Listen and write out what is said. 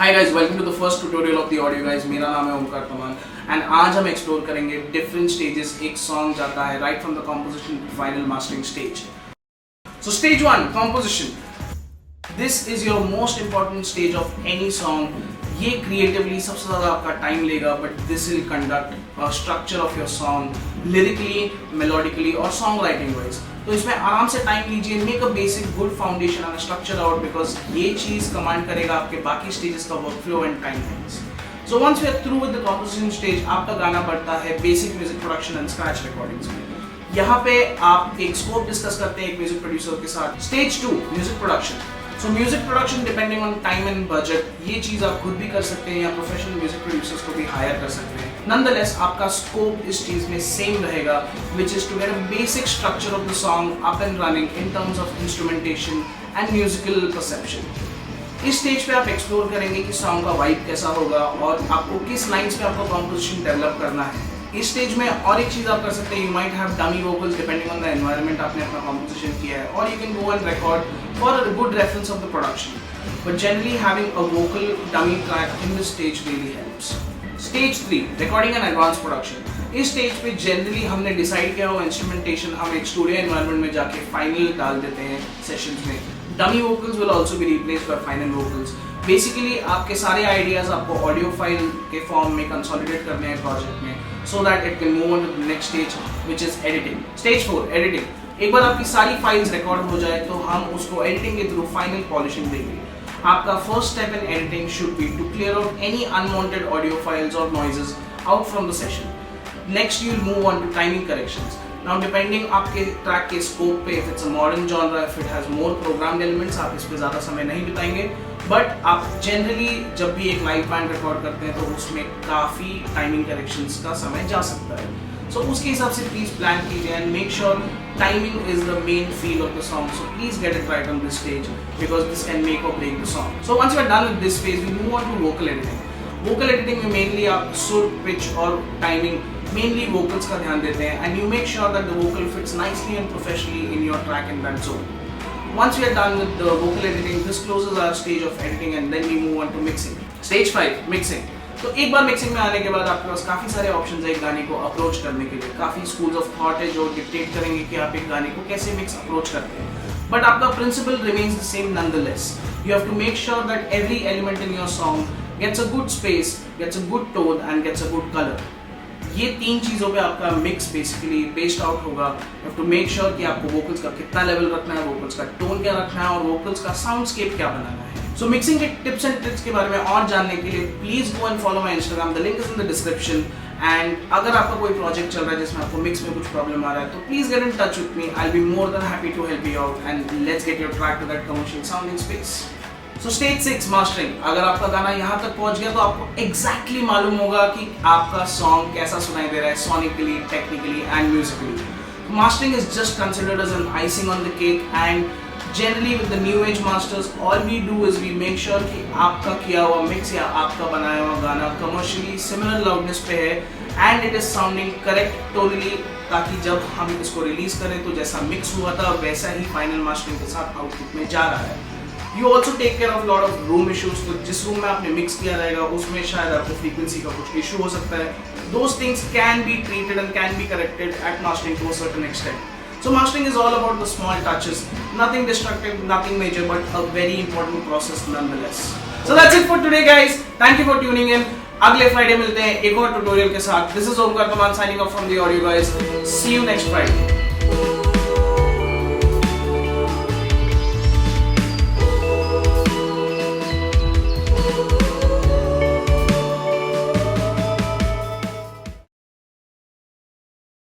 Hi guys, welcome to the first tutorial of the audio guys. मेरा नाम है ओमकार तमान and आज हम explore करेंगे different stages एक song जाता है right from the composition to final mastering stage. So stage 1, composition. This is your most important stage of any song. ये creatively सबसे ज़्यादा आपका time लेगा, but this will conduct a structure of your song lyrically, melodically और songwriting wise. तो इसमें आराम से टाइम लीजिए, make a basic good foundation and structure out because ये चीज कमांड करेगा आपके बाकी स्टेजेस का workflow and timelines. So once we are through with the composition stage, आपका गाना बढ़ता है basic music production and scratch recordings में. यहाँ पे आप एक स्कोप डिस्कस करते हैं एक म्यूजिक प्रोड्यूसर के साथ. Stage 2, music production. So music production depending on time and budget, ये चीज आप खुद भी कर सकते हैं या प्रोफेशनल म्यूजिक प्रोड्यूसर्स को भी हायर कर सकते हैं. Nonetheless, आपका स्कोप इस चीज में सेम रहेगा, which is to get a basic structure of the song up and running in terms of instrumentation and musical perception. इस स्टेज पे आप एक्सप्लोर करेंगे कि सॉन्ग का वाइब कैसा होगा और आपको किस लाइंस पे आपको कॉम्पोजिशन डेवलप करना है. इस स्टेज में और एक चीज आप कर सकते हैं, you might have dummy vocals depending on the environment आपने अपना कॉम्पोजिशन किया है, और you can go and record for a good reference of the production. But generally having a vocal dummy track in this stage really helps. Stage 3, recording and advance production. इस stage पे generally हमने decide किया हुआ instrumentation हम एक studio environment में जाके final डाल देते हैं सेशंस में. Dummy vocals will also be replaced by final vocals. Basically आपके सारे आइडियाज आपको ऑडियो फाइल के फॉर्म में कंसोलिडेट करने हैं प्रोजेक्ट में, so that it can move on to the next stage which is editing. Stage 4, editing. एक बार आपकी सारी फाइल्स रिकॉर्ड हो जाए तो हम उसको एडिटिंग के थ्रू फाइनल पॉलिशिंग देंगे. आपका first step in editing should be to clear out any unwanted audio files और noises out from the session. Next you will move on to timing corrections. Now depending आपके track के scope पे, if it's a modern genre, if it has more programmed elements, आप इस पे ज़्यादा समय नहीं बिताएंगे. बट आप जनरली जब भी एक लाइव बैंड रिकॉर्ड करते हैं तो उसमें काफ़ी टाइमिंग करेक्शंस का समय जा सकता है. सो उसके हिसाब से प्लीज प्लान कीजिए and make sure timing is the main feel of the song, so please get it right on this stage because this can make or break the song. So once we are done with this phase, we move on to vocal editing. Vocal editing में mainly आप सुर, pitch और timing, mainly vocals का ध्यान देते हैं and you make sure that the vocal fits nicely and professionally in your track in that zone. Once we are done with the vocal editing, this closes our stage of editing and then we move on to mixing. Stage 5, mixing. तो एक बार mixing में आने के बाद आपके पास काफ़ी सारे options है एक गाने को अप्रोच करने के लिए. काफ़ी स्कूल्स ऑफ थॉट है जो डिक्टेट करेंगे कि आप एक गाने को कैसे मिक्स अप्रोच करते हैं. बट आपका principle remains the same nonetheless. You have to make sure that every element in your song gets a good space, gets a good tone and gets a good colour. ये तीन चीज़ों पे आपका mix basically based out होगा. You have to make sure कि आपको vocals का कितना लेवल रखना है, वोकल्स का टोन क्या रखना है और वोकल्स का साउंडस्केप क्या बनाना है. सो मिक्सिंग के टिप्स एंड ट्रिक्स के बारे में और जानने के लिए please go and follow my Instagram, the link is in the description. And अगर आपका कोई प्रोजेक्ट चल रहा है जिसमें आपको मिक्स में कुछ प्रॉब्लम आ रहा है तो please get in touch with me. I will be more than happy to help you out and let's get your track to that commercial sounding space. So stage 6, mastering. अगर आपका गाना यहाँ तक पहुँच गया तो आपको एग्जैक्टली मालूम होगा कि आपका सॉन्ग कैसा सुनाई दे रहा है sonically, technically and musically. Mastering is just considered as an icing on the cake and generally with the new age masters all we do is we make sure कि आपका किया हुआ मिक्स या आपका बनाया हुआ गाना commercially similar loudness पे है and it is sounding correct tonally, ताकि जब हम इसको रिलीज करें तो जैसा मिक्स हुआ था वैसा ही फाइनल मास्टरिंग के साथ आउटपुट में जा रहा है. You also take care of lot of room issues. तो जिस रूम में आपने मिक्स किया रहेगा उसमें शायद आपको फ्रीक्वेंसी का कुछ इशू हो सकता है. Those things can be treated and can be corrected at mastering to a certain extent. So mastering is all about the small touches, nothing destructive, nothing major, but a very important process nonetheless. So that's it for today guys. Thank you for tuning in. अगले Friday मिलते हैं एक और tutorial के साथ. This is Omkar signing off from the audio guys. See you next Friday.